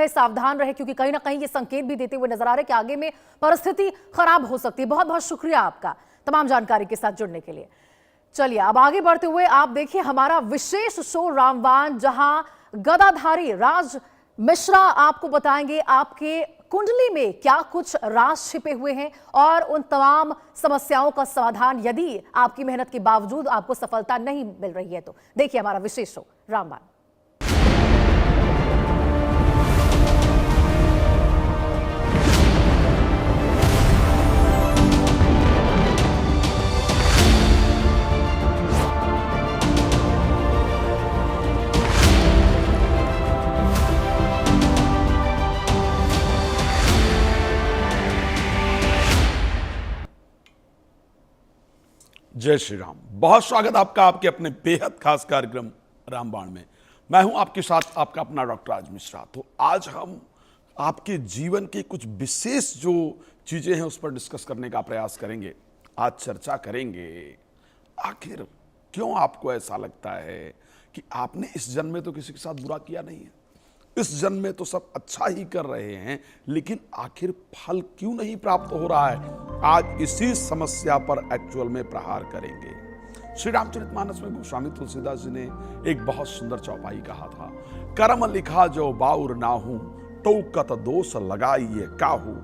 रहे, सावधान रहे, क्योंकि कहीं ना कहीं ये संकेत भी देते हुए नजर आ रहे कि आगे में परिस्थिति खराब हो सकती है। बहुत बहुत शुक्रिया आपका तमाम जानकारी के साथ जुड़ने के लिए। चलिए अब आगे बढ़ते हुए आप देखिए हमारा विशेष शो रामबाण, जहां गदाधारी राज मिश्रा आपको बताएंगे आपके कुंडली में क्या कुछ राज छिपे हुए हैं और उन तमाम समस्याओं का समाधान यदि आपकी मेहनत के बावजूद आपको सफलता नहीं मिल रही है तो। देखिए हमारा विशेष शो रामबाण। जय श्री राम। बहुत स्वागत आपका आपके अपने बेहद खास कार्यक्रम रामबाण में। मैं हूं आपके साथ आपका अपना डॉक्टर राज मिश्रा। तो आज हम आपके जीवन के कुछ विशेष जो चीजें हैं उस पर डिस्कस करने का प्रयास करेंगे। आज चर्चा करेंगे आखिर क्यों आपको ऐसा लगता है कि आपने इस जन्म में तो किसी के साथ बुरा किया नहीं है, इस जन्म में तो सब अच्छा ही कर रहे हैं, लेकिन आखिर फल क्यों नहीं प्राप्त हो रहा है। आज इसी समस्या पर एक्चुअल में प्रहार करेंगे। श्री रामचरितमानस में गोस्वामी तुलसीदास जी ने एक बहुत सुंदर चौपाई कहा था, कर्म लिखा जो बाउर नाहू, तो कत दोष लगाइए काहू।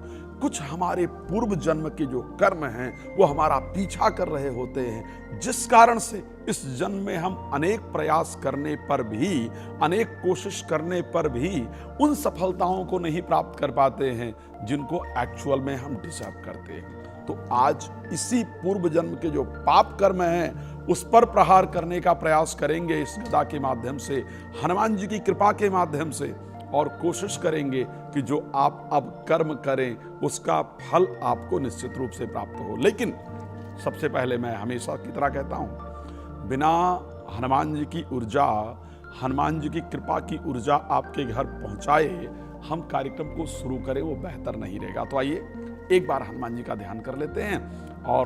कुछ हमारे पूर्व जन्म के जो कर्म हैं वो हमारा पीछा कर रहे होते हैं, जिस कारण से इस जन्म में हम अनेक प्रयास करने पर भी, अनेक कोशिश करने पर भी उन सफलताओं को नहीं प्राप्त कर पाते हैं जिनको एक्चुअल में हम डिजर्व करते हैं। तो आज इसी पूर्व जन्म के जो पाप कर्म हैं उस पर प्रहार करने का प्रयास करेंगे इस गदा के माध्यम से, हनुमान जी की कृपा के माध्यम से, और कोशिश करेंगे कि जो आप अब कर्म करें उसका फल आपको निश्चित रूप से प्राप्त हो। लेकिन सबसे पहले मैं हमेशा की तरह कहता हूं, बिना हनुमान जी की ऊर्जा, हनुमान जी की कृपा की ऊर्जा आपके घर पहुंचाए हम कार्यक्रम को शुरू करें वो बेहतर नहीं रहेगा। तो आइए एक बार हनुमान जी का ध्यान कर लेते हैं और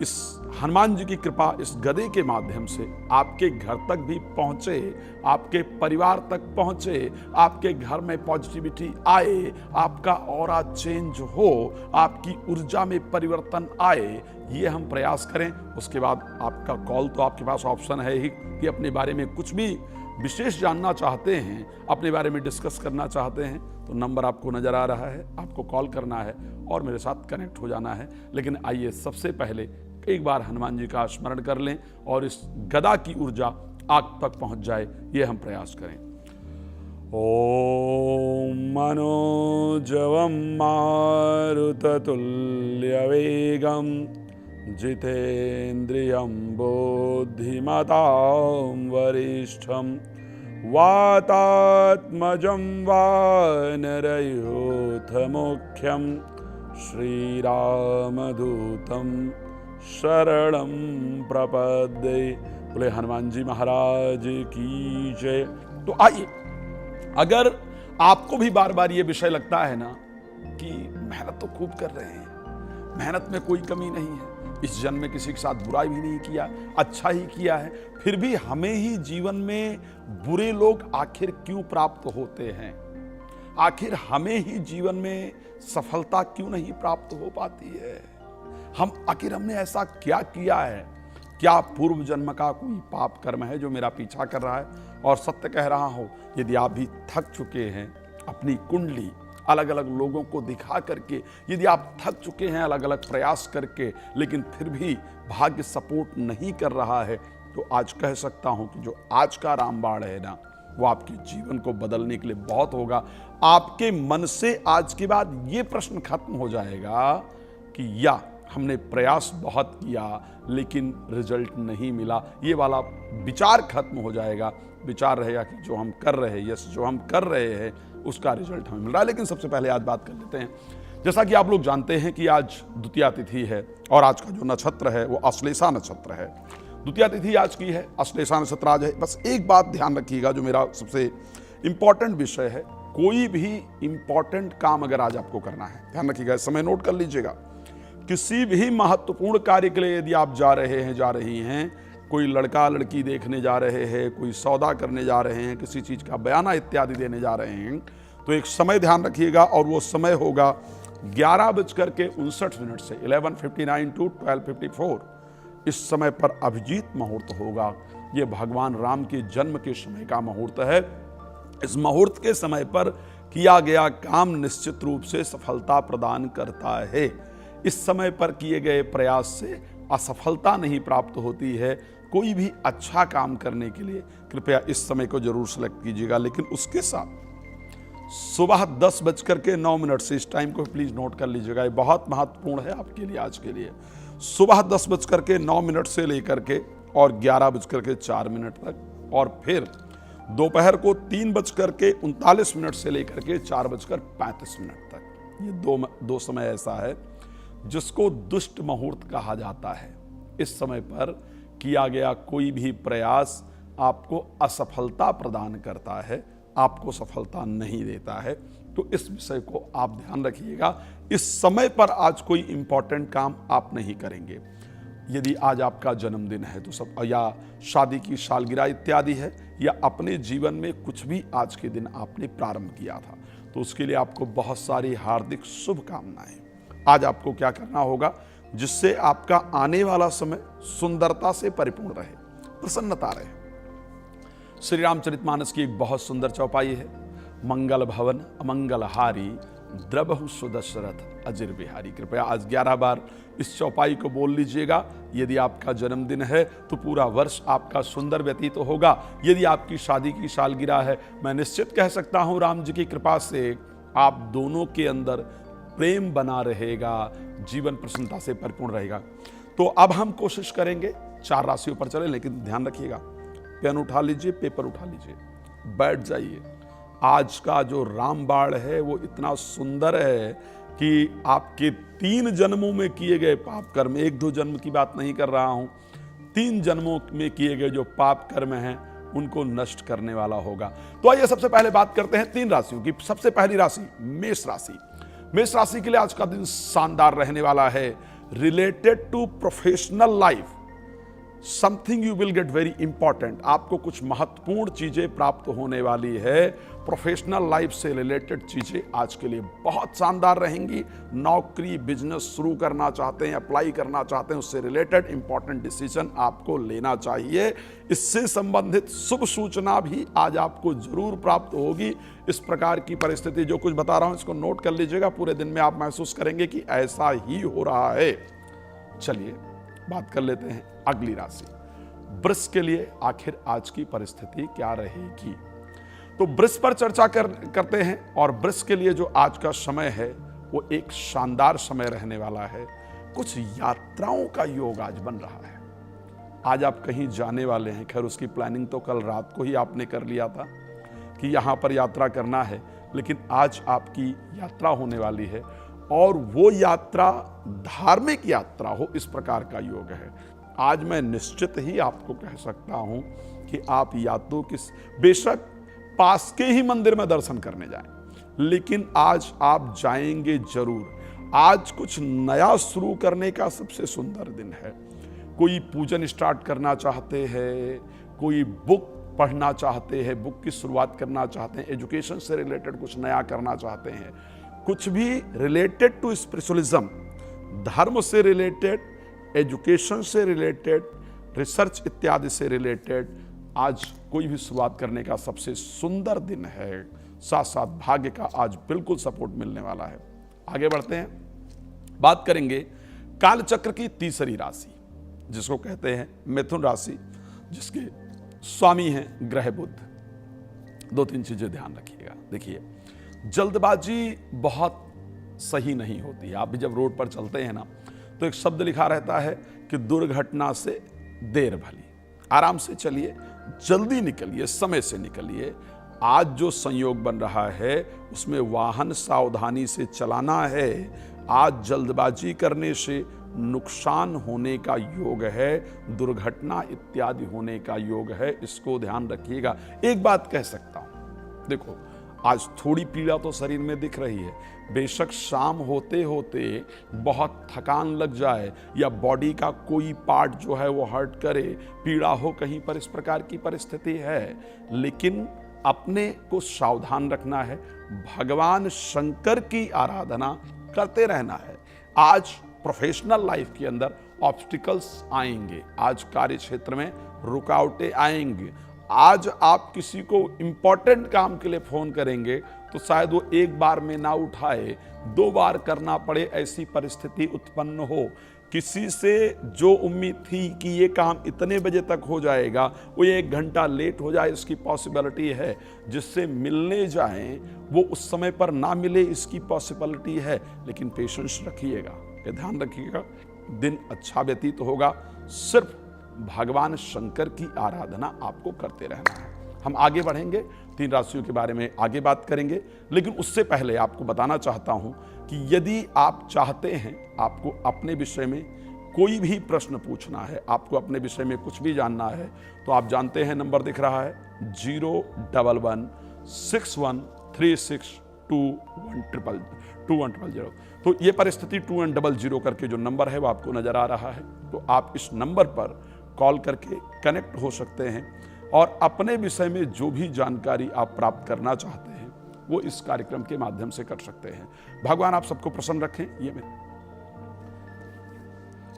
इस हनुमान जी की कृपा इस गदे के माध्यम से आपके घर तक भी पहुंचे, आपके परिवार तक पहुंचे, आपके घर में पॉजिटिविटी आए, आपका ऑरा चेंज हो, आपकी ऊर्जा में परिवर्तन आए, ये हम प्रयास करें। उसके बाद आपका कॉल, तो आपके पास ऑप्शन है ही कि अपने बारे में कुछ भी विशेष जानना चाहते हैं, अपने बारे में डिस्कस करना चाहते हैं, तो नंबर आपको नजर आ रहा है, आपको कॉल करना है और मेरे साथ कनेक्ट हो जाना है। लेकिन आइए सबसे पहले एक बार हनुमान जी का स्मरण कर लें और इस गदा की ऊर्जा आग तक पहुंच जाए, ये हम प्रयास करें। ओम मनोजवम मारुततुल्य वेगम जितेन्द्रियं बुद्धिमतां वरिष्ठं वातात्मजं वानरयूथमुख्यं श्रीरामदूतं शरणं प्रपद्ये। बोले हनुमान जी महाराज की जय। तो आइए, अगर आपको भी बार बार ये विषय लगता है ना कि मेहनत तो खूब कर रहे हैं, मेहनत में कोई कमी नहीं है, इस जन्म में किसी के साथ बुराई भी नहीं किया, अच्छा ही किया है, फिर भी हमें ही जीवन में बुरे लोग आखिर क्यों प्राप्त होते हैं, आखिर हमें ही जीवन में सफलता क्यों नहीं प्राप्त हो पाती है, आखिर हमने ऐसा क्या किया है, क्या पूर्व जन्म का कोई पाप कर्म है जो मेरा पीछा कर रहा है। और सत्य कह रहा हूं, यदि आप भी थक चुके हैं अपनी कुंडली अलग अलग लोगों को दिखा करके, यदि आप थक चुके हैं अलग अलग प्रयास करके, लेकिन फिर भी भाग्य सपोर्ट नहीं कर रहा है, तो आज कह सकता हूं कि जो आज का रामबाण है ना, वो आपके जीवन को बदलने के लिए बहुत होगा। आपके मन से आज के बाद ये प्रश्न खत्म हो जाएगा कि या हमने प्रयास बहुत किया लेकिन रिजल्ट नहीं मिला, ये वाला विचार खत्म हो जाएगा। विचार रहेगा कि जो हम कर रहे हैं, जो हम कर रहे हैं उसका रिजल्ट हमें मिल रहा है। लेकिन सबसे पहले आज बात कर लेते हैं, जैसा कि आप लोग जानते हैं कि आज द्वितीया तिथि है और आज का जो नक्षत्र है वो अश्लेषा नक्षत्र है। द्वितीया तिथि आज की है, अश्लेषा नक्षत्र आज है। बस एक बात ध्यान रखिएगा जो मेरा सबसे इंपॉर्टेंट विषय है, कोई भी इंपॉर्टेंट काम अगर आज आपको करना है, ध्यान रखिएगा, समय नोट कर लीजिएगा। किसी भी महत्वपूर्ण कार्य के लिए यदि आप जा रहे हैं, जा रही हैं, कोई लड़का लड़की देखने जा रहे हैं, कोई सौदा करने जा रहे हैं, किसी चीज़ का बयाना इत्यादि देने जा रहे हैं, तो एक समय ध्यान रखिएगा और वो समय होगा 11:59 से 11:59 टू 12:54। इस समय पर अभिजीत मुहूर्त होगा। ये भगवान राम के जन्म के समय का मुहूर्त है। इस मुहूर्त के समय पर किया गया काम निश्चित रूप से सफलता प्रदान करता है। इस समय पर किए गए प्रयास से असफलता नहीं प्राप्त होती है। कोई भी अच्छा काम करने के लिए कृपया इस समय को जरूर सेलेक्ट कीजिएगा। लेकिन उसके साथ सुबह 10:09 से, इस टाइम को प्लीज नोट कर लीजिएगा, ये बहुत महत्वपूर्ण है आपके लिए आज के लिए। सुबह 10:09 से लेकर के और 11:04 तक, और फिर दोपहर को 3:39 से लेकर के 4:35 तक। ये दो समय ऐसा है जिसको दुष्ट मुहूर्त कहा जाता है। इस समय पर किया गया कोई भी प्रयास आपको असफलता प्रदान करता है, आपको सफलता नहीं देता है। तो इस विषय को आप ध्यान रखिएगा। इस समय पर आज कोई इंपॉर्टेंट काम आप नहीं करेंगे। यदि आज आपका जन्मदिन है तो सब, या शादी की सालगिरह इत्यादि है, या अपने जीवन में कुछ भी आज के दिन आपने प्रारंभ किया था, तो उसके लिए आपको बहुत सारी हार्दिक शुभकामनाएं। आज आपको क्या करना होगा जिससे आपका आने वाला समय सुंदरता से परिपूर्ण रहे, प्रसन्नता रहे। श्री रामचरितमानस की एक बहुत सुंदर चौपाई है, मंगल भवन अमंगल हारी द्रबहु सुदशरथ अजिर बिहारी। कृपया आज 11 बार इस चौपाई को बोल लीजिएगा। यदि आपका जन्मदिन है तो पूरा वर्ष आपका सुंदर व्यतीत होगा। यदि आपकी शादी की सालगिरह है, मैं निश्चित कह सकता हूं राम जी की कृपा से आप दोनों के अंदर प्रेम बना रहेगा, जीवन प्रसन्नता से परिपूर्ण रहेगा। तो अब हम कोशिश करेंगे 4 राशियों पर चले, लेकिन ध्यान रखिएगा, पेन उठा लीजिए, पेपर उठा लीजिए, बैठ जाइए। आज का जो रामबाण है वो इतना सुंदर है कि आपके 3 जन्मों में किए गए पाप कर्म, 1-2 जन्म की बात नहीं कर रहा हूं, 3 जन्मों में किए गए जो पाप कर्म हैं उनको नष्ट करने वाला होगा। तो आइए सबसे पहले बात करते हैं 3 राशियों की। सबसे पहली राशि मेष राशि। मेष राशि के लिए आज का दिन शानदार रहने वाला है। Related to professional life something you will get very important. आपको कुछ महत्वपूर्ण चीजें प्राप्त होने वाली है। प्रोफेशनल लाइफ से रिलेटेड चीजें आज के लिए बहुत शानदार रहेंगी। नौकरी बिजनेस शुरू करना चाहते हैं, अप्लाई करना चाहते हैं, उससे रिलेटेड इंपॉर्टेंट डिसीजन आपको लेना चाहिए। इससे संबंधित शुभ सूचना भी आज आपको जरूर प्राप्त होगी। इस प्रकार की परिस्थिति जो कुछ बता रहा हूं इसको नोट कर लीजिएगा। पूरे दिन में आप महसूस करेंगे कि ऐसा ही हो रहा है। चलिए बात कर लेते हैं अगली राशि वृष के लिए। आखिर आज की परिस्थिति क्या रहेगी, तो वृष पर चर्चा करते हैं। और वृष के लिए जो आज का समय है वो एक शानदार समय रहने वाला है। कुछ यात्राओं का योग आज बन रहा है। आज आप कहीं जाने वाले हैं। खैर उसकी प्लानिंग तो कल रात को ही आपने कर लिया था कि यहां पर यात्रा करना है, लेकिन आज आपकी यात्रा होने वाली है और वो यात्रा धार्मिक यात्रा हो, इस प्रकार का योग है। आज मैं निश्चित ही आपको कह सकता हूं कि आप या तो बेशक पास के ही मंदिर में दर्शन करने जाएं, लेकिन आज आप जाएंगे जरूर। आज कुछ नया शुरू करने का सबसे सुंदर दिन है। कोई पूजन स्टार्ट करना चाहते हैं, कोई बुक पढ़ना चाहते हैं, बुक की शुरुआत करना चाहते हैं, एजुकेशन से रिलेटेड कुछ नया करना चाहते हैं, कुछ भी रिलेटेड टू स्पिरिचुअलिज्म, धर्म से रिलेटेड, एजुकेशन से रिलेटेड, रिसर्च इत्यादि से रिलेटेड आज कोई भी शुरुआत करने का सबसे सुंदर दिन है। साथ साथ भाग्य का आज बिल्कुल सपोर्ट मिलने वाला है। आगे बढ़ते हैं, बात करेंगे कालचक्र की तीसरी राशि जिसको कहते हैं मिथुन राशि, जिसके स्वामी हैं ग्रह बुध। 2-3 चीजें ध्यान रखिएगा। देखिए, जल्दबाजी बहुत सही नहीं होती है। आप भी जब रोड पर चलते हैं ना तो एक शब्द लिखा रहता है कि दुर्घटना से देर भली। आराम से चलिए, जल्दी निकलिए, समय से निकलिए। आज जो संयोग बन रहा है उसमें वाहन सावधानी से चलाना है। आज जल्दबाजी करने से नुकसान होने का योग है, दुर्घटना इत्यादि होने का योग है, इसको ध्यान रखिएगा। एक बात कह सकता हूं, देखो आज थोड़ी पीड़ा तो शरीर में दिख रही है। बेशक शाम होते होते बहुत थकान लग जाए या बॉडी का कोई पार्ट जो है वो हर्ट करे, पीड़ा हो कहीं पर, इस प्रकार की परिस्थिति है, लेकिन अपने को सावधान रखना है, भगवान शंकर की आराधना करते रहना है। आज प्रोफेशनल लाइफ के अंदर ऑब्स्टिकल्स आएंगे, आज कार्य क्षेत्र में रुकावटें आएंगे, आज आप किसी को इंपॉर्टेंट काम के लिए फोन करेंगे तो शायद वो एक बार में ना उठाए, 2 बार करना पड़े, ऐसी परिस्थिति उत्पन्न हो। किसी से जो उम्मीद थी कि ये काम इतने बजे तक हो जाएगा, वो 1 घंटा लेट हो जाए, इसकी पॉसिबिलिटी है। जिससे मिलने जाएं वो उस समय पर ना मिले, इसकी पॉसिबिलिटी है। लेकिन पेशेंस रखिएगा, ये ध्यान रखिएगा, दिन अच्छा व्यतीत होगा। सिर्फ भगवान शंकर की आराधना आपको करते रहना है। हम आगे बढ़ेंगे, 3 राशियों के बारे में आगे बात करेंगे, लेकिन उससे पहले आपको बताना चाहता हूं कि यदि आप चाहते हैं, आपको अपने विषय में कोई भी प्रश्न पूछना है, आपको अपने विषय में कुछ भी जानना है, तो आप जानते हैं नंबर दिख रहा है 01161362100। तो ये परिस्थिति 2100 करके जो नंबर है वो आपको नजर आ रहा है। तो आप इस नंबर पर कॉल करके कनेक्ट हो सकते हैं और अपने विषय में जो भी जानकारी आप प्राप्त करना चाहते हैं वो इस कार्यक्रम के माध्यम से कर सकते हैं। भगवान आप सबको प्रसन्न रखें। ये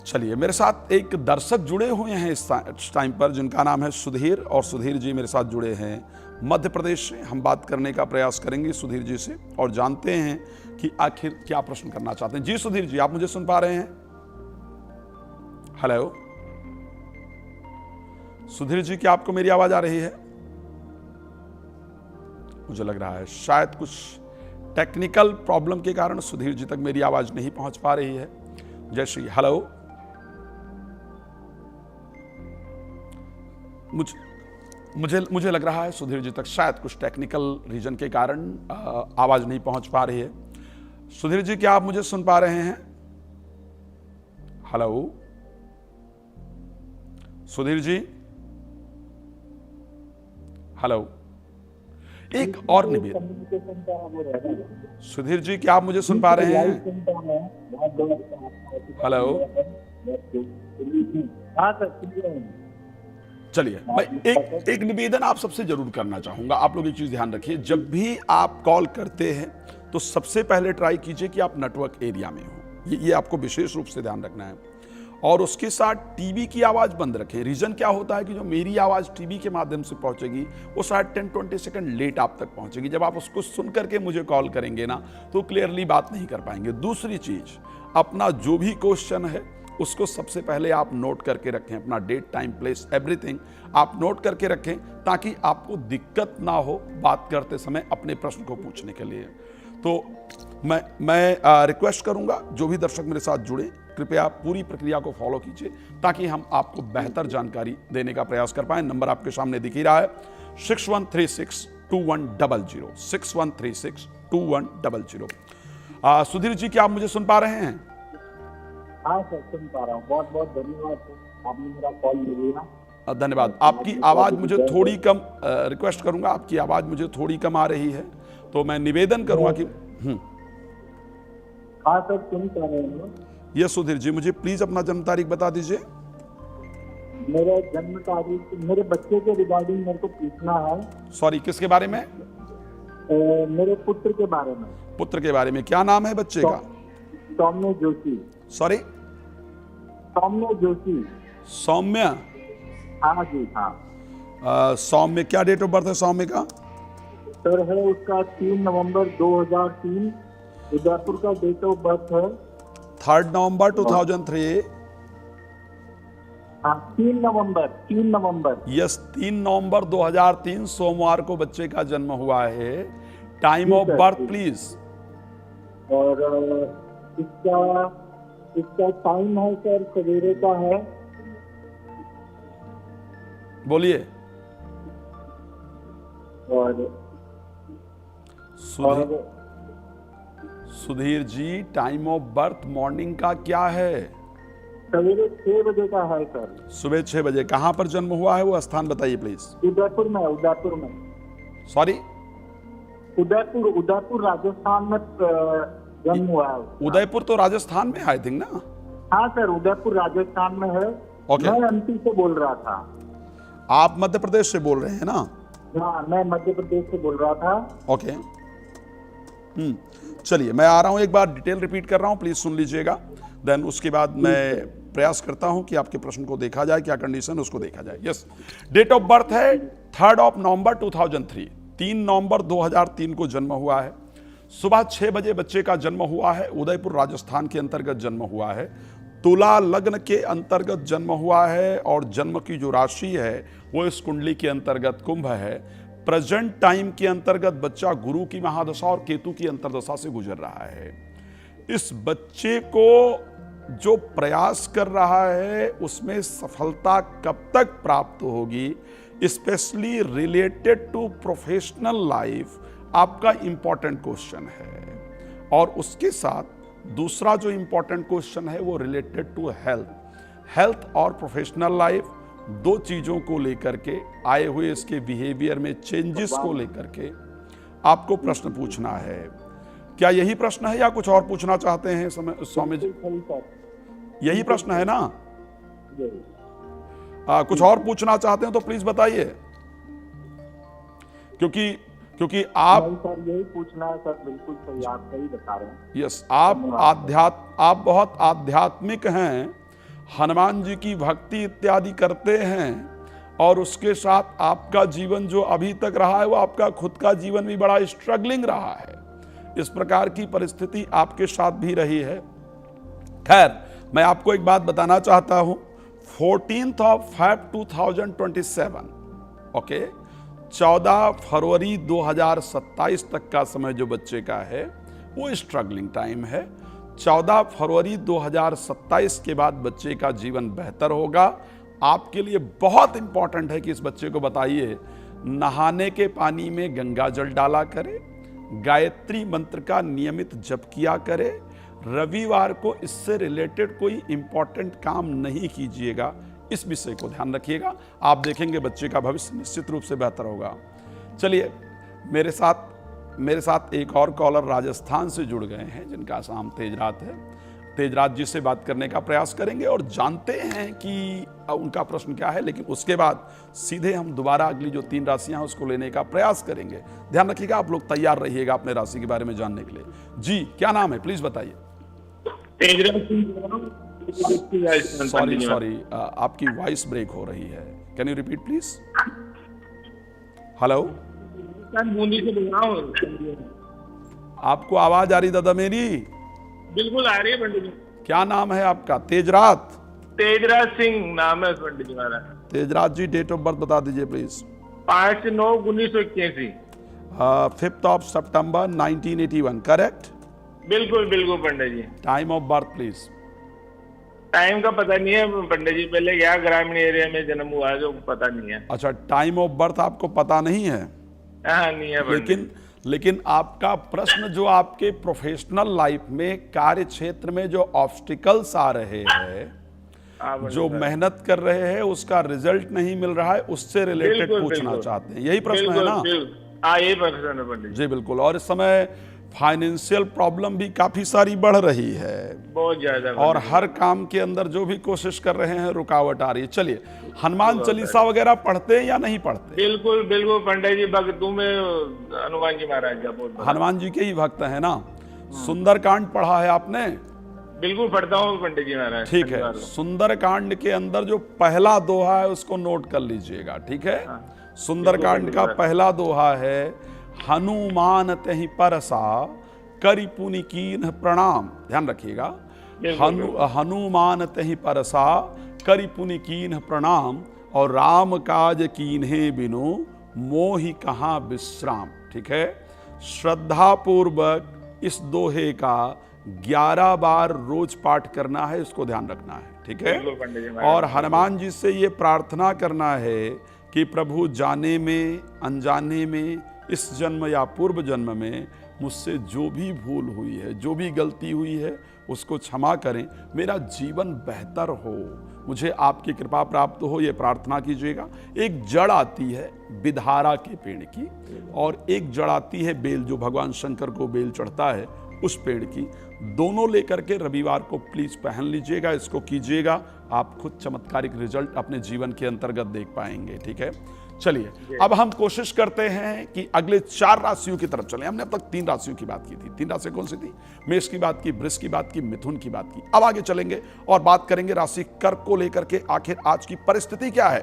चलिए, मेरे साथ एक दर्शक जुड़े हुए हैं इस टाइम पर, जिनका नाम है सुधीर, और सुधीर जी मेरे साथ जुड़े हैं मध्य प्रदेश से। हम बात करने का प्रयास करेंगे सुधीर जी से और जानते हैं कि आखिर क्या प्रश्न करना चाहते हैं। जी सुधीर जी, आप मुझे सुन पा रहे हैं? हेलो सुधीर जी, क्या आपको मेरी आवाज आ रही है? मुझे लग रहा है शायद कुछ टेक्निकल प्रॉब्लम के कारण सुधीर जी तक मेरी आवाज नहीं पहुंच पा रही है। जय श्री, हेलो, मुझे लग रहा है सुधीर जी तक शायद कुछ टेक्निकल रीजन के कारण आवाज नहीं पहुंच पा रही है। सुधीर जी, क्या आप मुझे सुन पा रहे हैं? हेलो सुधीर जी, हेलो, एक और निवेदन। सुधीर जी, क्या आप मुझे सुन पा रहे हैं? हेलो, चलिए, मैं एक निवेदन आप सबसे जरूर करना चाहूंगा। आप लोग एक चीज ध्यान रखिए, जब भी आप कॉल करते हैं तो सबसे पहले ट्राई कीजिए कि आप नेटवर्क एरिया में हो। ये आपको विशेष रूप से ध्यान रखना है। और उसके साथ टीवी की आवाज बंद रखें। रीजन क्या होता है कि जो मेरी आवाज टीवी के माध्यम से पहुंचेगी वो शायद 10-20 सेकंड लेट आप तक पहुंचेगी। जब आप उसको सुन करके मुझे कॉल करेंगे ना तो क्लियरली बात नहीं कर पाएंगे। दूसरी चीज, अपना जो भी क्वेश्चन है उसको सबसे पहले आप नोट करके रखें। अपना डेट, टाइम, प्लेस, एवरीथिंग आप नोट करके रखें ताकि आपको दिक्कत ना हो बात करते समय अपने प्रश्न को पूछने के लिए। तो मैं रिक्वेस्ट करूंगा जो भी दर्शक मेरे साथ जुड़े, कृपया पूरी प्रक्रिया को फॉलो कीजिए ताकि हम आपको बेहतर जानकारी देने का प्रयास कर पाए। नंबर आपके सामने दिख ही रहा है 61362100, 61362100। सुधीर जी, क्या आप मुझे सुन पा रहे हैं? हाँ सर, सुन पा रहा हूँ। बहुत बहुत धन्यवाद, आपने मेरा कॉल लिया। धन्यवाद। आपकी आवाज मुझे थोड़ी कम, रिक्वेस्ट करूंगा, आपकी आवाज मुझे थोड़ी कम आ रही है, तो मैं निवेदन करूंगा कि हाँ सर, सुन पा रहे हैं। ये सुधीर जी, मुझे प्लीज अपना जन्म तारीख बता दीजिए। मेरा जन्म तारीख मेरे बच्चे के रिगार्डिंग मेरे को पूछना है। सॉरी, किसके बारे में? मेरे पुत्र के बारे में। पुत्र के बारे में, क्या नाम है बच्चे का? सौम्य जोशी। सॉरी, सौम्य जोशी। सौम्य? हाँ जी, हाँ। सौम्य, क्या डेट ऑफ बर्थ है सौम्य का? सर है उसका 3 नवंबर 2003। उदयपुर का डेट ऑफ बर्थ है 3 नवंबर 2003। हाँ, 3 नवंबर। यस, 3 नवंबर 2003 सोमवार को बच्चे का जन्म हुआ है। Time of birth please. और इसका टाइम है सर, सवेरे का है। बोलिए। और Sudhir ji, time of birth morning का क्या है? सवेरे 6 बजे का है सर। सुबह 6 बजे। कहां पर जन्म हुआ है, वो स्थान बताइए प्लीज। उदयपुर में। सॉरी, उदयपुर राजस्थान में जन्म हुआ है। उदयपुर तो राजस्थान में आई थिंक ना? हाँ सर, उदयपुर राजस्थान में है। Okay. मैं एमपी से बोल रहा था। आप मध्य प्रदेश से बोल रहे हैं ना? हाँ, मैं मध्य प्रदेश से बोल रहा था। ओके। चलिए, मैं आ रहा हूं, एक बार डिटेल रिपीट कर रहा हूं, प्लीज सुन लीजिएगा। देन उसके बाद मैं प्रयास करता हूं कि आपके प्रश्न को देखा जाए, क्या कंडीशन उसको देखा जाए। यस, डेट ऑफ बर्थ है 3 नवंबर 2003, 3 नवंबर 2003 को जन्म हुआ है। सुबह 6 बजे बच्चे का जन्म हुआ है। उदयपुर राजस्थान के अंतर्गत जन्म हुआ है। तुला लग्न के अंतर्गत जन्म हुआ है और जन्म की जो राशि है वो इस कुंडली के अंतर्गत कुंभ है। प्रेजेंट टाइम के अंतर्गत बच्चा गुरु की महादशा और केतु की अंतर्दशा से गुजर रहा है। इस बच्चे को जो प्रयास कर रहा है उसमें सफलता कब तक प्राप्त होगी, specially related to professional life, आपका इंपॉर्टेंट क्वेश्चन है। और उसके साथ दूसरा जो इंपॉर्टेंट क्वेश्चन है वो रिलेटेड टू हेल्थ और प्रोफेशनल लाइफ, दो चीजों को लेकर के आए हुए इसके बिहेवियर में चेंजेस को लेकर के आपको प्रश्न पूछना है। क्या यही प्रश्न है या कुछ और पूछना चाहते हैं स्वामी जी? सही सर। यही प्रश्न है ना? जी। कुछ और पूछना चाहते हैं तो प्लीज बताइए, क्योंकि आप नहीं सर, यही पूछना है सर, बिल्कुल सही, आप सही बता रहे हैं। यस, आप बहुत आध्यात्मिक हैं, हनुमान जी की भक्ति इत्यादि करते हैं और उसके साथ आपका जीवन जो अभी तक रहा है वो आपका खुद का जीवन भी बड़ा स्ट्रगलिंग रहा है। इस प्रकार की परिस्थिति आपके साथ भी रही है। खैर, मैं आपको एक बात बताना चाहता हूं, 14 Feb 2027, ओके, 14 फरवरी 2027 तक का समय जो बच्चे का है वो स्ट्रगलिंग टाइम है। 14 फरवरी 2027 के बाद बच्चे का जीवन बेहतर होगा। आपके लिए बहुत इंपॉर्टेंट है कि इस बच्चे को बताइए नहाने के पानी में गंगा जल डाला करे, गायत्री मंत्र का नियमित जप किया करे, रविवार को इससे रिलेटेड कोई इंपॉर्टेंट काम नहीं कीजिएगा। इस विषय को ध्यान रखिएगा, आप देखेंगे बच्चे का भविष्य निश्चित रूप से बेहतर होगा। चलिए, मेरे साथ एक और कॉलर राजस्थान से जुड़ गए हैं जिनका नाम तेजरात है। तेजरात जी से बात करने का प्रयास करेंगे और जानते हैं कि उनका प्रश्न क्या है, लेकिन उसके बाद सीधे हम दोबारा अगली जो 3 राशियां हैं उसको लेने का प्रयास करेंगे। ध्यान रखिएगा, आप लोग तैयार रहिएगा अपने राशि के बारे में जानने के लिए। जी, क्या नाम है, प्लीज बताइए। सॉरी, आपकी वॉइस ब्रेक हो रही है, can you repeat please? Hello, Bundi से बोल रहा हूँ। आपको आवाज आ रही दादा मेरी? बिल्कुल आ रही है पंडित जी। क्या नाम है आपका? तेजरात? तेजराज सिंह नाम है पंडित जी हमारा। तेजरात जी, डेट ऑफ बर्थ बता दीजिए प्लीज। 5/9/1981। 5 September 1981, correct? बिल्कुल बिल्कुल Pandit ji. Time of birth please. Time का पता नहीं है पंडित जी, पहले क्या ग्रामीण एरिया में जन्म हुआ है जो पता नहीं है। अच्छा, टाइम ऑफ बर्थ आपको पता नहीं है? हाँ, नहीं है पंडित। लेकिन आपका प्रश्न जो आपके प्रोफेशनल लाइफ में, कार्य क्षेत्र में जो ऑब्स्टिकल्स आ रहे हैं, जो मेहनत कर रहे हैं उसका रिजल्ट नहीं मिल रहा है, उससे रिलेटेड पूछना चाहते हैं, यही प्रश्न है ना? यही प्रश्न है पंडित जी बिल्कुल। और इस समय फाइनेंशियल प्रॉब्लम भी काफी सारी बढ़ रही है, बहुत ज्यादा, और हर काम के अंदर जो भी कोशिश कर रहे हैं रुकावट आ रही है। चलिए, हनुमान चालीसा वगैरह पढ़ते हैं या नहीं पढ़ते? बिल्कुल बिल्कुल पंडित जी, भक्तों में हनुमान जी महाराज का बहुत हनुमान जी के ही भक्त है ना? सुंदरकांड पढ़ा है आपने? बिल्कुल पढ़ता हूँ पंडित जी महाराज। ठीक है, सुंदरकांड के अंदर जो पहला दोहा है उसको नोट कर लीजिएगा, ठीक है? सुंदरकांड का पहला दोहा है, हनुमान तहि परसा करि पुनि कीन्ह प्रणाम। ध्यान रखिएगा, हनुमान तहि परसा करि पुनि कीन्ह प्रणाम, और राम काज कीन्हे बिनु मोहि कहाँ विश्राम। ठीक है, श्रद्धा पूर्वक इस दोहे का 11 बार रोज पाठ करना है, इसको ध्यान रखना है, ठीक है? और हनुमान जी से ये प्रार्थना करना है कि प्रभु जाने में, अनजाने में, इस जन्म या पूर्व जन्म में मुझसे जो भी भूल हुई है, जो भी गलती हुई है, उसको क्षमा करें, मेरा जीवन बेहतर हो, मुझे आपकी कृपा प्राप्त हो, ये प्रार्थना कीजिएगा। एक जड़ आती है बिधारा के पेड़ की, और एक जड़ आती है बेल, जो भगवान शंकर को बेल चढ़ता है उस पेड़ की, दोनों लेकर के रविवार को प्लीज पहन लीजिएगा, इसको कीजिएगा, आप खुद चमत्कारिक रिजल्ट अपने जीवन के अंतर्गत देख पाएंगे, ठीक है? चलिए अब हम कोशिश करते हैं कि अगले 4 राशियों की तरफ चलें। हमने अब तक 3 राशियों की बात की थी। 3 राशियां कौन सी थी? मेष की बात की, वृष की बात की, मिथुन की बात की। अब आगे चलेंगे और बात करेंगे राशि कर्क को लेकर के आखिर आज की परिस्थिति क्या है।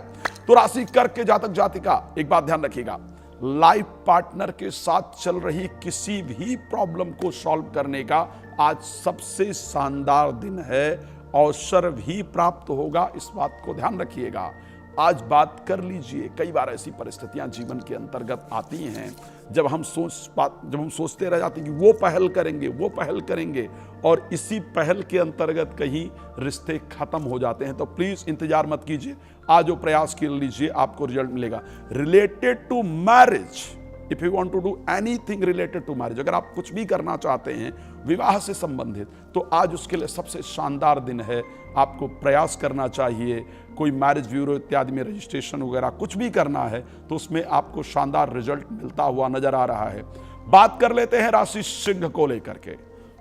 तो राशि कर्क के जातक जातिका एक बात ध्यान रखिएगा, लाइफ पार्टनर के साथ चल रही किसी भी प्रॉब्लम को सॉल्व करने का आज सबसे शानदार दिन है। अवसर भी प्राप्त होगा, इस बात को ध्यान रखिएगा। आज बात कर लीजिए, कई बार ऐसी परिस्थितियां जीवन के अंतर्गत आती हैं जब हम सोचते रह जाते हैं कि वो पहल करेंगे और इसी पहल के अंतर्गत कहीं रिश्ते खत्म हो जाते हैं। तो प्लीज इंतजार मत कीजिए, आज वो प्रयास कर लीजिए, आपको रिजल्ट मिलेगा। Related to marriage, if you want to do anything related to marriage, अगर आप कुछ भी करना चाहते हैं विवाह से संबंधित, तो आज उसके लिए सबसे शानदार दिन है। आपको प्रयास करना चाहिए। कोई मैरिज ब्यूरो इत्यादि में रजिस्ट्रेशन वगैरह कुछ भी करना है तो उसमें आपको शानदार रिजल्ट मिलता हुआ नजर आ रहा है। बात कर लेते हैं राशि सिंह को लेकर के।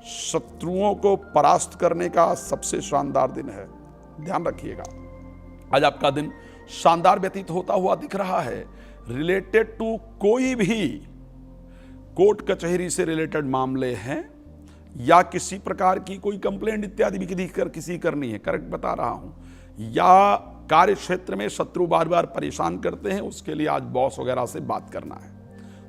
शत्रुओं को परास्त करने का सबसे शानदार दिन है, ध्यान रखिएगा। आज आपका दिन शानदार व्यतीत होता हुआ दिख रहा है। रिलेटेड टू कोई भी कोर्ट कचहरी से रिलेटेड मामले हैं या किसी प्रकार की कोई कंप्लेंट इत्यादि भी किसी करनी है, करेक्ट बता रहा हूं, या कार्य क्षेत्र में शत्रु बार बार परेशान करते हैं, उसके लिए आज बॉस वगैरह से बात करना है।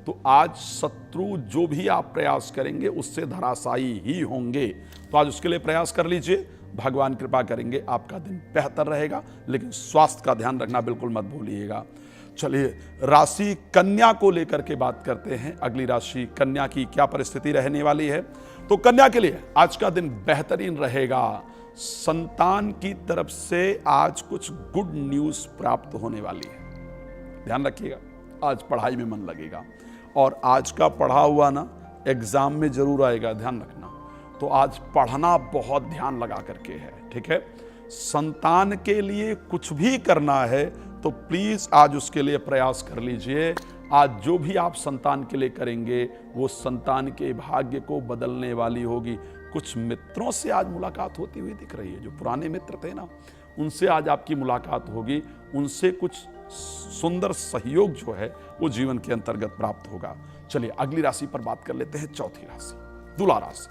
तो आज शत्रु जो भी आप प्रयास करेंगे उससे धराशायी ही होंगे। तो आज उसके लिए प्रयास कर लीजिए, भगवान कृपा करेंगे, आपका दिन बेहतर रहेगा। लेकिन स्वास्थ्य का ध्यान रखना बिल्कुल मत भूलिएगा। चलिए राशि कन्या को लेकर के बात करते हैं। अगली राशि कन्या की क्या परिस्थिति रहने वाली है। तो कन्या के लिए आज का दिन बेहतरीन रहेगा। संतान की तरफ से आज कुछ गुड न्यूज प्राप्त होने वाली है, ध्यान रखिएगा। आज पढ़ाई में मन लगेगा और आज का पढ़ा हुआ ना एग्जाम में जरूर आएगा, ध्यान रखना। तो आज पढ़ना बहुत ध्यान लगा करके है, ठीक है। संतान के लिए कुछ भी करना है तो प्लीज आज उसके लिए प्रयास कर लीजिए। आज जो भी आप संतान के लिए करेंगे वो संतान के भाग्य को बदलने वाली होगी। कुछ मित्रों से आज मुलाकात होती हुई दिख रही है, जो पुराने मित्र थे ना, उनसे आज आपकी मुलाकात होगी। उनसे कुछ सुंदर सहयोग जो है वो जीवन के अंतर्गत प्राप्त होगा। चलिए अगली राशि पर बात कर लेते हैं। चौथी राशि तुला राशि,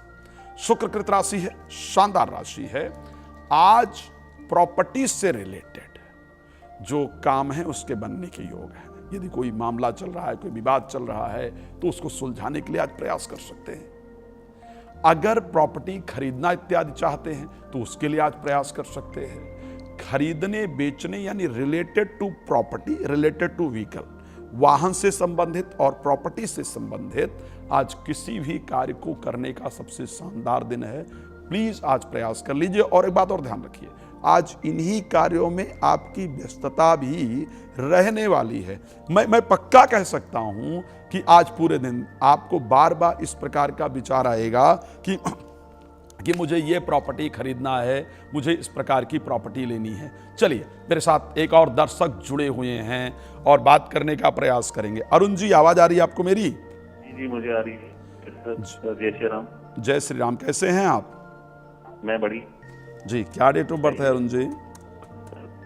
शुक्रकृत राशि है, शानदार राशि है। आज प्रॉपर्टी से रिलेटेड जो काम है उसके बनने के योग है। यदि कोई मामला चल रहा है, कोई विवाद चल रहा है, तो उसको सुलझाने के लिए आज प्रयास कर सकते हैं। अगर प्रॉपर्टी खरीदना इत्यादि चाहते हैं तो उसके लिए आज प्रयास कर सकते हैं। खरीदने बेचने यानी related to property, related to vehicle, वाहन से संबंधित और प्रॉपर्टी से संबंधित आज किसी भी कार्य को करने का सबसे शानदार दिन है। प्लीज आज प्रयास कर लीजिए। और एक बात और ध्यान रखिए, आज इन्हीं कार्यों में आपकी व्यस्तता भी रहने वाली है। मैं पक्का कह सकता हूं कि आज पूरे दिन आपको बार बार इस प्रकार का विचार आएगा कि मुझे ये प्रॉपर्टी खरीदना है, मुझे इस प्रकार की प्रॉपर्टी लेनी है। चलिए मेरे साथ एक और दर्शक जुड़े हुए हैं और बात करने का प्रयास करेंगे। अरुण जी, आवाज आ रही है आपको मेरी? जी मुझे आ रही है। जय श्री राम। जय श्री राम। कैसे हैं आप? मैं बड़ी जी। क्या डेट ऑफ बर्थ है अरुण जी?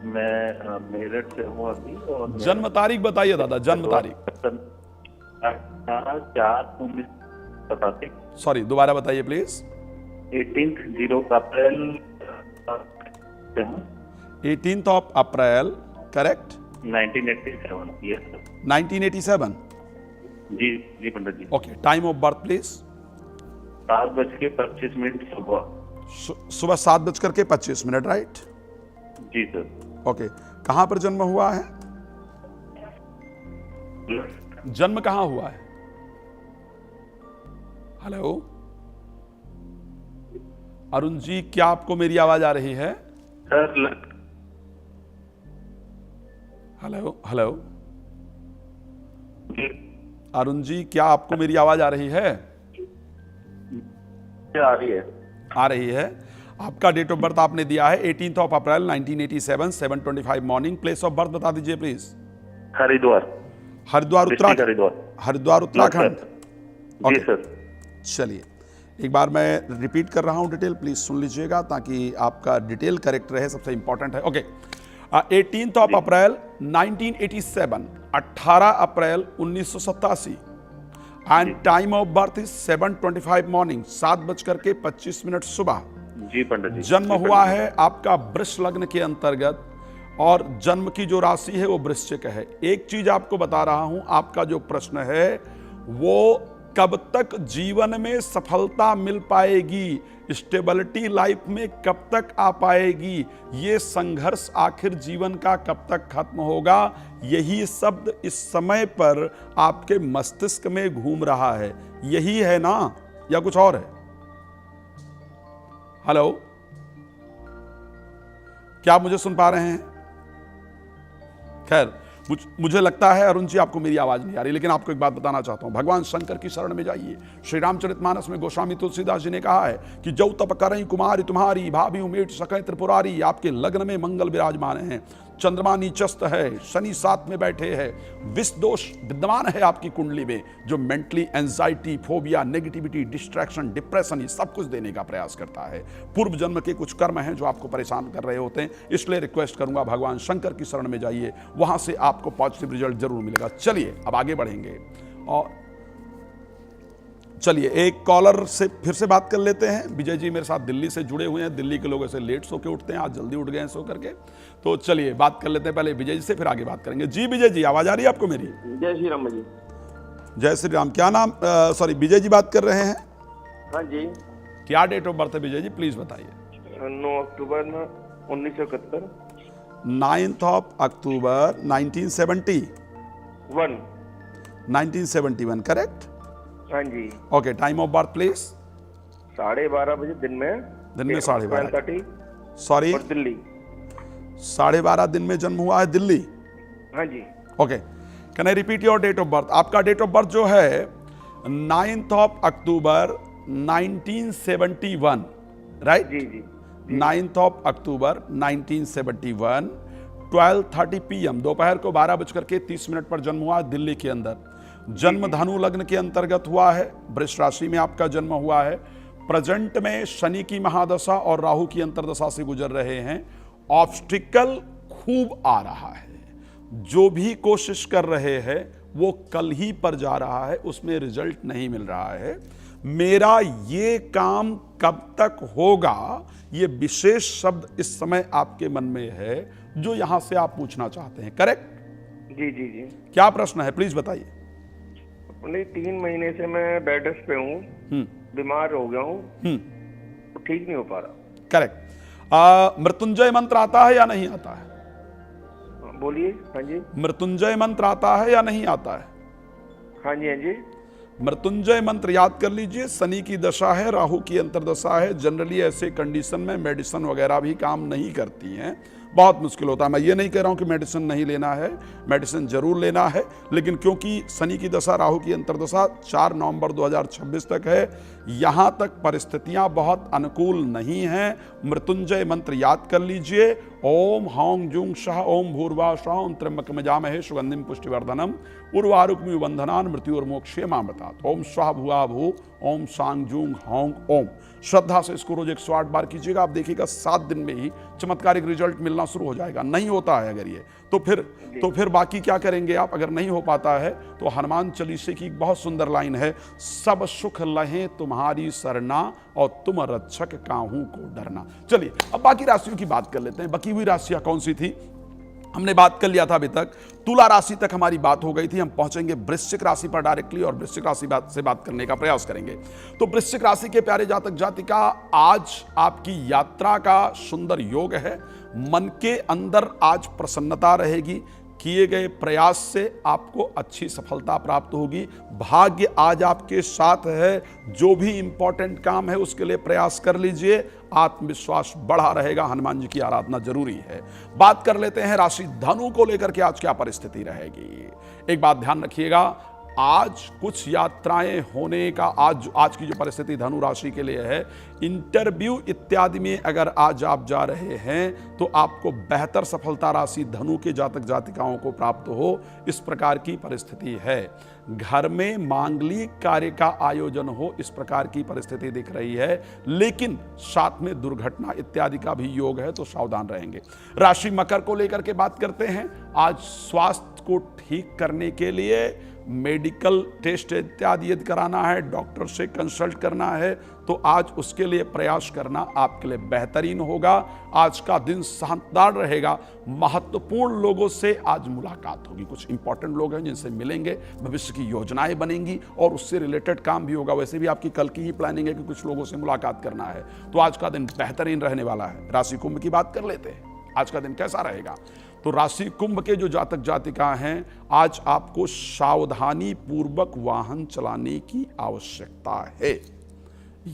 मैं मेरठ से हूँ अभी। और जन्म तारीख बताइए दादा, जन्म तारीख। 4/19 बताते। सॉरी, दोबारा बताइए प्लीज। 18 अप्रैल 18th of April, correct? 1987। Yes sir. 1987? जी Pandit ji. Okay, time of birth please. 7:25 सुबह। सुबह 7:25, राइट? जी सर। ओके, कहां पर जन्म हुआ है? जन्म कहां हुआ है? हेलो अरुण जी, क्या आपको मेरी आवाज आ रही है? सर हेलो हेलो जी अरुण जी, क्या आपको मेरी आवाज आ रही है? आ रही है। आ रही है। आपका डेट ऑफ बर्थ आपने दिया है 18th of April 1987, 7:25 morning. Place of birth बता दीजिए प्लीज। हरिद्वार। हरिद्वार उत्तराखंड। हरिद्वार उत्तराखंड। जी सर। चलिए एक बार मैं रिपीट कर रहा हूं डिटेल, प्लीज सुन लीजिएगा ताकि आपका डिटेल करेक्ट रहे, सबसे इंपॉर्टेंट है। Okay, 18 of April 1987, 18 April 1987, and time of birth is 7:25 morning, 7:25 सुबह। जी पंडित जी। जन्म हुआ है आपका वृष लग्न के अंतर्गत और जन्म की जो राशि है वो वृश्चिक है। एक चीज आपको बता रहा हूं, आपका जो प्रश्न है वो कब तक जीवन में सफलता मिल पाएगी, स्टेबिलिटी लाइफ में कब तक आ पाएगी, ये संघर्ष आखिर जीवन का कब तक खत्म होगा, यही शब्द इस समय पर आपके मस्तिष्क में घूम रहा है। यही है ना, या कुछ और है? हेलो, क्या आप मुझे सुन पा रहे हैं? खैर, मुझे लगता है अरुण जी आपको मेरी आवाज नहीं आ रही, लेकिन आपको एक बात बताना चाहता हूं, भगवान शंकर की शरण में जाइए। श्री रामचरितमानस में गोस्वामी तुलसीदास जी ने कहा है कि जो तप करई कुमारी तुम्हारी, भाभी उमेट सकै त्रिपुरारी। आपके लग्न में मंगल विराजमान है, चंद्रमा नीचस्थ है, शनि साथ में बैठे हैं, विष दोष विद्यमान है आपकी कुंडली में, जो mentally anxiety, phobia, negativity, distraction, depression, ये सब कुछ देने का प्रयास करता है। पूर्व जन्म के कुछ कर्म हैं जो आपको परेशान कर रहे होते हैं, इसलिए रिक्वेस्ट करूंगा भगवान शंकर की शरण में जाइए, वहां से आपको पॉजिटिव रिजल्ट जरूर मिलेगा। चलिए अब आगे बढ़ेंगे और चलिए एक कॉलर से फिर से बात कर लेते हैं। विजय जी मेरे साथ दिल्ली से जुड़े हुए हैं। दिल्ली के लोग ऐसे लेट सो के उठते हैं, आज जल्दी उठ गए हैं सो करके। तो चलिए बात कर लेते हैं पहले विजय जी से, फिर आगे बात करेंगे। जी विजय जी, आवाज आ रही है आपको मेरी? जय श्री राम जी। जय श्री राम। क्या नाम? सॉरी, विजय जी बात कर रहे हैं? हाँ जी। क्या डेट ऑफ बर्थ है विजय जी, प्लीज बताइए। 9 अक्टूबर 1971। 9 अक्टूबर 1971, करेक्ट? हाँ जी। Okay, time of birth please. 12:30 बजे दिन में 12:30। सॉरी, और दिल्ली। 12:30 दिन में जन्म हुआ है, दिल्ली। हाँ जी। Okay, can I repeat your date of birth? आपका डेट ऑफ बर्थ जो है 9 अक्टूबर 1971, राइट? जी जी। 9 अक्टूबर 1971, 12:30 PM, दोपहर को 12:30 पर जन्म हुआ है दिल्ली के अंदर। जन्म धनु लग्न के अंतर्गत हुआ है, वृष राशि में आपका जन्म हुआ है। प्रेजेंट में शनि की महादशा और राहु की अंतर्दशा से गुजर रहे हैं। ऑब्स्टिकल खूब आ रहा है, जो भी कोशिश कर रहे हैं वो कल ही पर जा रहा है, उसमें रिजल्ट नहीं मिल रहा है। मेरा ये काम कब तक होगा, ये विशेष शब्द इस समय आपके मन में है जो यहां से आप पूछना चाहते हैं, करेक्ट? जी जी जी। क्या प्रश्न है, प्लीज बताइए। 3 महीने से मैं बेड रेस्ट पे हूँ, बीमार हो गया हूँ, तो ठीक नहीं हो पा रहा। करेक्ट। मृत्युंजय मंत्र आता है या नहीं आता है? बोलिए। हाँ जी। मृत्युंजय मंत्र आता है या नहीं आता है? हाँ जी। हाँ जी। मृत्युंजय मंत्र याद कर लीजिए। शनि की दशा है, राहु की अंतर्दशा है। जनरली ऐसे कंडीशन में मेडिसिन वगैरह भी काम नहीं करती हैं, बहुत मुश्किल होता है। मैं ये नहीं कह रहा हूं कि मेडिसिन नहीं लेना है, मेडिसिन जरूर लेना है, लेकिन क्योंकि शनि की दशा, राहु की अंतर्दशा 4 नवंबर 2026 तक है, यहां तक परिस्थितियां बहुत अनुकूल नहीं हैं। मृत्युंजय मंत्र याद कर लीजिए। ओम हौं जूं शाह ओम भूर्वा शाह ओम त्र्यंबकम यजामहे सुगंधिम पुष्टिवर्धनम उर्वारुकमिव बंधनान मृत्युर्मोक्षे मामृतात्। ओम स्वाहा भुआ भू ओम सांग जूं हौं ओम। श्रद्धा से इसको रोज 108 बार कीजिएगा, आप देखिएगा 7 दिन में ही चमत्कारिक रिजल्ट मिलना शुरू हो जाएगा। नहीं होता है अगर ये तो फिर बाकी क्या करेंगे आप? अगर नहीं हो पाता है तो हनुमान चालीसे की एक बहुत सुंदर लाइन है, सब सुख लहे तुम्हारी सरना और तुम रक्षक काहू को डरना। चलिए अब बाकी राशियों की बात कर लेते हैं। बकी हुई राशियां कौन सी थी? हमने बात कर लिया था अभी तक, तुला राशि तक हमारी बात हो गई थी। हम पहुंचेंगे वृश्चिक राशि पर डायरेक्टली और वृश्चिक राशि से बात करने का प्रयास करेंगे। तो वृश्चिक राशि के प्यारे जातक जातिका, आज आपकी यात्रा का सुंदर योग है। मन के अंदर आज प्रसन्नता रहेगी, किए गए प्रयास से आपको अच्छी सफलता प्राप्त होगी। भाग्य आज आपके साथ है, जो भी इंपॉर्टेंट काम है उसके लिए प्रयास कर लीजिए, आत्मविश्वास बढ़ा रहेगा। हनुमान जी की आराधना जरूरी है। बात कर लेते हैं राशि धनु को लेकर के आज क्या परिस्थिति रहेगी। एक बात ध्यान रखिएगा, आज कुछ यात्राएं होने का आज की जो परिस्थिति धनु राशि के लिए है, इंटरव्यू इत्यादि में अगर आज आप जा रहे हैं तो आपको बेहतर सफलता राशि धनु के जातक जातिकाओं को प्राप्त हो, इस प्रकार की परिस्थिति है। घर में मांगलिक कार्य का आयोजन हो, इस प्रकार की परिस्थिति दिख रही है, लेकिन साथ में दुर्घटना इत्यादि का भी योग है, तो सावधान रहेंगे। राशि मकर को लेकर के बात करते हैं। आज स्वास्थ्य को ठीक करने के लिए मेडिकल टेस्ट इत्यादि यदि कराना है, डॉक्टर से कंसल्ट करना है, तो आज उसके लिए प्रयास करना आपके लिए बेहतरीन होगा। आज का दिन शानदार रहेगा। महत्वपूर्ण लोगों से आज मुलाकात होगी। कुछ इंपॉर्टेंट लोग हैं जिनसे मिलेंगे, भविष्य की योजनाएं बनेंगी और उससे रिलेटेड काम भी होगा। वैसे भी आपकी कल की ही प्लानिंग है कि कुछ लोगों से मुलाकात करना है, तो आज का दिन बेहतरीन रहने वाला है। राशि कुंभ की बात कर लेते हैं, आज का दिन कैसा रहेगा। तो राशि कुंभ के जो जातक जातिका हैं, आज आपको सावधानी पूर्वक वाहन चलाने की आवश्यकता है।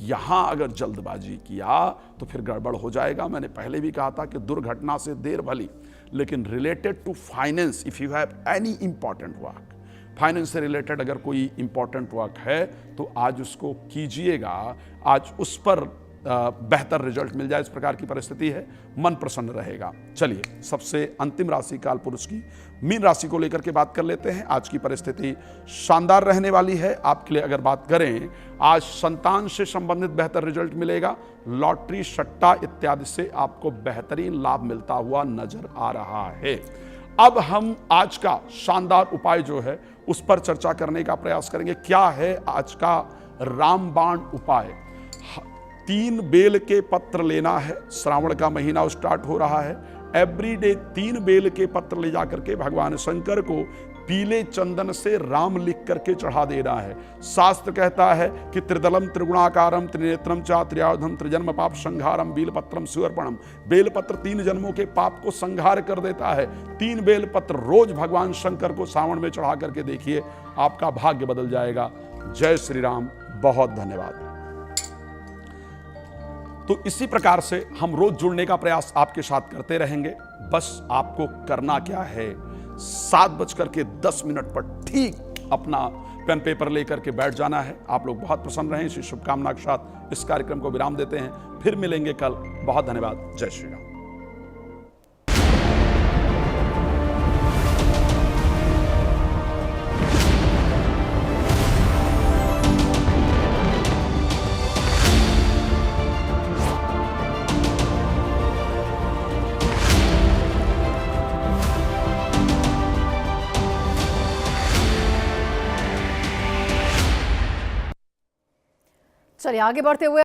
यहां अगर जल्दबाजी किया तो फिर गड़बड़ हो जाएगा। मैंने पहले भी कहा था कि दुर्घटना से देर भली, लेकिन related to finance, if you have any important work, finance से रिलेटेड अगर कोई इंपॉर्टेंट वर्क है तो आज उसको कीजिएगा। आज उस पर बेहतर रिजल्ट मिल जाए, इस प्रकार की परिस्थिति है। मन प्रसन्न रहेगा। चलिए सबसे अंतिम राशि काल पुरुष की मीन राशि को लेकर के बात कर लेते हैं। आज की परिस्थिति शानदार रहने वाली है। आपके लिए अगर बात करें, आज संतान से संबंधित बेहतर रिजल्ट मिलेगा। लॉटरी, सट्टा इत्यादि से आपको बेहतरीन लाभ मिलता हुआ नजर आ रहा है। अब हम आज का शानदार उपाय जो है उस पर चर्चा करने का प्रयास करेंगे। क्या है आज का रामबाण उपाय? 3 बेल के पत्र लेना है। श्रावण का महीना स्टार्ट हो रहा है। एवरीडे 3 बेल के पत्र ले जाकर के भगवान शंकर को पीले चंदन से राम लिख करके चढ़ा देना है। शास्त्र कहता है कि त्रिदलम त्रिगुणाकारम त्रिनेत्रम चा त्रियायुधम त्रिजन्म पाप संहारम बेलपत्रम सुअर्पणम। बेलपत्र 3 जन्मों के पाप को संहार कर देता है। 3 बेलपत्र रोज भगवान शंकर को सावन में चढ़ा करके देखिए, आपका भाग्य बदल जाएगा। जय श्री राम। बहुत धन्यवाद। तो इसी प्रकार से हम रोज जुड़ने का प्रयास आपके साथ करते रहेंगे। बस आपको करना क्या है, 7:10 पर ठीक अपना पेन पेपर लेकर के बैठ जाना है। आप लोग बहुत प्रसन्न रहें। इसी शुभकामना के साथ इस कार्यक्रम को विराम देते हैं। फिर मिलेंगे कल। बहुत धन्यवाद। जय श्री राम। चलिए आगे बढ़ते हुए